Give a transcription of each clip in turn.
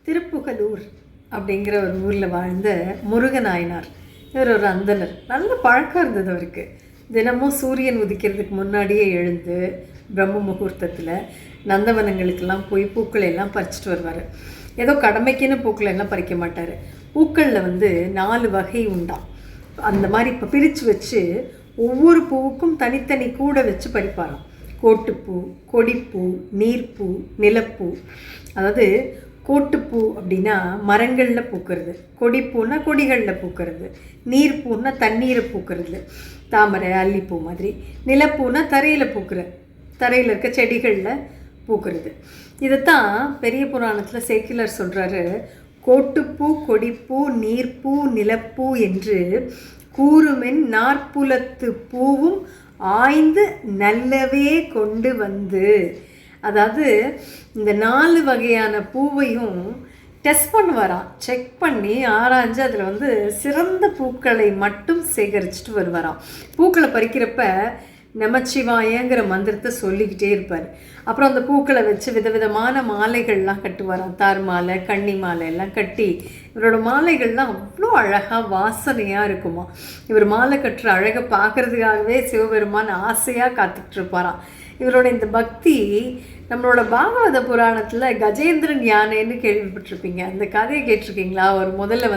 திருப்புகலூர் அப்படிங்கிற ஒரு ஊரில் வாழ்ந்த முருகநாயனார். இவர் ஒரு அந்தனர். நல்ல பழக்கம் இருந்தது அவருக்கு. தினமும் சூரியன் உதிக்கிறதுக்கு முன்னாடியே எழுந்து பிரம்ம முகூர்த்தத்தில் நந்தவனங்களுக்கெல்லாம் போய் பூக்களை எல்லாம் பறிச்சிட்டு வருவார். ஏதோ கடமைக்குன்னு பூக்களை எல்லாம் பறிக்க மாட்டார். பூக்களில் 4 வகை உண்டாம். அந்த மாதிரி இப்போ பிரித்து வச்சு ஒவ்வொரு பூவுக்கும் தனித்தனி கூட வச்சு பறிப்பாராம். கோட்டுப்பூ, கொடிப்பூ, நீர்ப்பூ, நிலப்பூ. அதாவது கோட்டுப்பூ அப்படின்னா மரங்களில் பூக்கிறது, கொடிப்பூன்னா கொடிகளில் பூக்கிறது, நீர்ப்பூன்னா தண்ணீரை பூக்கிறது, தாமரை அல்லிப்பூ மாதிரி, நிலப்பூன்னா தரையில் தரையில் இருக்க செடிகளில் பூக்கிறது. இதைத்தான் பெரிய புராணத்தில் சேக்கிலர் சொல்கிறாரு. கோட்டுப்பூ, கொடிப்பூ, நீர்ப்பூ, நிலப்பூ என்று கூறுமென் நாற்புலத்து பூவும் ஆய்ந்து நல்லவே கொண்டு வந்து. அதாவது இந்த 4 வகையான பூவையும் டெஸ்ட் பண்ணுவாராம். செக் பண்ணி ஆராய்ஞ்சு அதில் சிறந்த பூக்களை மட்டும் சேகரிச்சுட்டு வருவாராம். பூக்களை பறிக்கிறப்ப நமச்சிவாயங்கிற மந்திரத்தை சொல்லிக்கிட்டே இருப்பார். அப்புறம் அந்த பூக்களை வச்சு விதவிதமான மாலைகள்லாம் கட்டுவாராம். தார் மாலை, கன்னி மாலை எல்லாம் கட்டி இவரோட மாலைகள்லாம் அவ்வளோ அழகாக வாசனையாக இருக்குமா. இவர் மாலை கட்டுற அழகை பார்க்குறதுக்காகவே சிவபெருமான் ஆசையாக காத்துக்கிட்டு இருப்பாராம். இவரோட இந்த பக்தி நம்மளோட பாகவத புராணத்தில் கஜேந்திரன் யானைன்னு கேள்விப்பட்டிருப்பீங்க. அந்த கதையை கேட்டிருக்கீங்களா? அவர் முதல்ல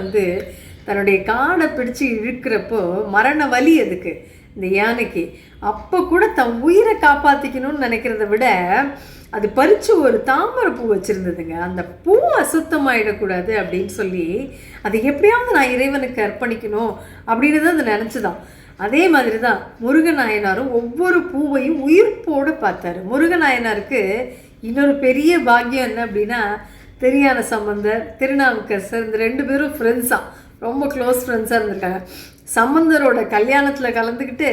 தன்னுடைய காடை பிடிச்சி இழுக்கிறப்போ மரண வலி அதுக்கு, இந்த யானைக்கு. அப்போ கூட தன் உயிரை காப்பாற்றிக்கணும்னு நினைக்கிறத விட அது பறித்து ஒரு தாமரை பூ வச்சுருந்ததுங்க. அந்த பூ அசுத்தமாகிடக்கூடாது அப்படின்னு சொல்லி அது எப்படியாவது நான் இறைவனுக்கு அர்ப்பணிக்கணும் அப்படின்னு தான் அது நினச்சிதான். அதே மாதிரி தான் முருகநாயனாரும் ஒவ்வொரு பூவையும் உயிர்ப்போடு பார்த்தாரு. முருகநாயனாருக்கு இன்னொரு பெரிய பாக்கியம் என்ன அப்படின்னா, திருஞான சம்பந்தர், திருநாவுக்கரசர், இந்த 2 பேரும் ஃப்ரெண்ட்ஸாக, ரொம்ப க்ளோஸ் ஃப்ரெண்ட்ஸாக இருந்திருக்காங்க. சம்பந்தரோட கல்யாணத்தில் கலந்துக்கிட்டு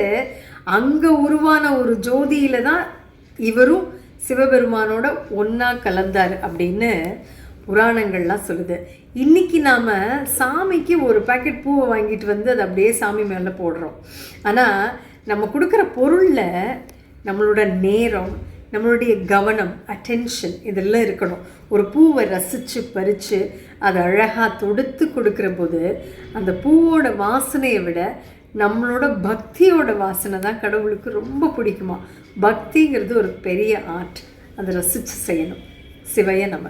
அங்கே உருவான ஒரு ஜோதியில் தான் இவரும் சிவபெருமானோட ஒன்றா கலந்தார் அப்படின்னு புராணங்கள்லாம் சொல்லுது. இன்றைக்கி நாம் சாமிக்கு ஒரு பேக்கெட் பூவை வாங்கிட்டு அதை அப்படியே சாமி மேலே போடுறோம். ஆனால் நம்ம கொடுக்குற பொருளில் நம்மளோட நேரம், நம்மளுடைய கவனம், அட்டென்ஷன் இதெல்லாம் இருக்கணும். ஒரு பூவை ரசித்து பறித்து அதை அழகாக தொடுத்து கொடுக்குற போது அந்த பூவோட வாசனையை விட நம்மளோட பக்தியோட வாசனை தான் கடவுளுக்கு ரொம்ப பிடிக்குமா. பக்திங்கிறது ஒரு பெரிய ஆர்ட். அதை ரசித்து செய்யணும். சிவைய நம.